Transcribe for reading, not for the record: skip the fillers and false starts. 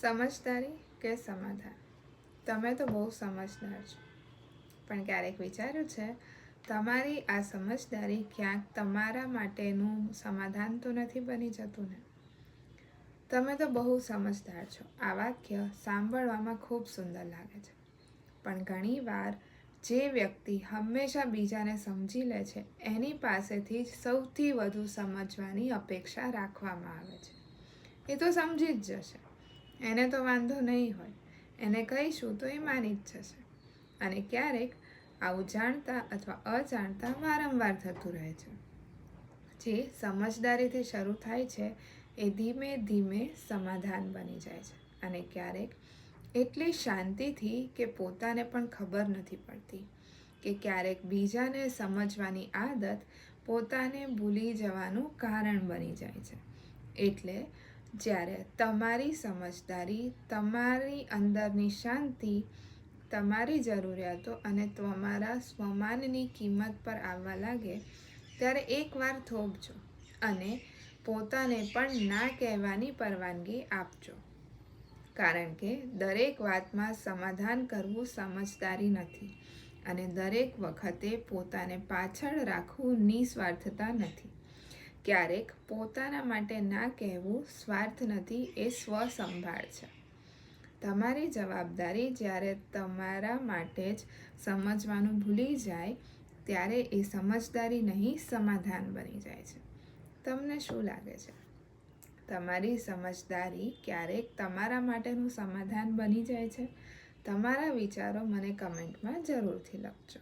સમજદારી કે સમાધાન? તમે તો બહુ સમજદાર છો, પણ ક્યારેક વિચાર્યું છે તમારી આ સમજદારી ક્યાંક તમારા માટેનું સમાધાન તો નથી બની જતું ને? તમે તો બહુ સમજદાર છો આ વાક્ય સાંભળવામાં ખૂબ સુંદર લાગે છે, પણ ઘણીવાર જે વ્યક્તિ હંમેશા બીજાને સમજી લે છે એની પાસેથી જ સૌથી વધુ સમજવાની અપેક્ષા રાખવામાં આવે છે. એ તો સમજી જ જશે, એને તો વાંધો નહીં હોય, એને કહીશું તો એ માની જ જશે. અને ક્યારેક આવું જાણતા અથવા અજાણતા વારંવાર થતું રહે છે. જે સમજદારીથી શરૂ થાય છે એ ધીમે ધીમે સમાધાન બની જાય છે, અને ક્યારેક એટલી શાંતિથી કે પોતાને પણ ખબર નથી પડતી કે ક્યારેક બીજાને સમજવાની આદત પોતાને ભૂલી જવાનું કારણ બની જાય છે. એટલે જ્યારે તમારી સમજદારી, તમારી અંદરની શાંતિ, તમારી જરૂરિયાતો અને તમારા સ્વમાનની કિંમત પર આવવા લાગે ત્યારે એકવાર થોભજો અને પોતાને પણ ના કહેવાની પરવાનગી આપજો. કારણ કે દરેક વાતમાં સમાધાન કરવું સમજદારી નથી, અને દરેક વખતે પોતાને પાછળ રાખવું નિસ્વાર્થતા નથી. ક્યારેક પોતાના માટે ના કહેવું સ્વાર્થ નથી, એ સ્વસંભાળ છે. તમારી જવાબદારી જ્યારે તમારા માટે જ સમજવાનું ભૂલી જાય ત્યારે એ સમજદારી નહીં, સમાધાન બની જાય છે. તમને શું લાગે છે, તમારી સમજદારી ક્યારેક તમારા માટેનું સમાધાન બની જાય છે? તમારા વિચારો મને કમેન્ટમાં જરૂરથી લખજો.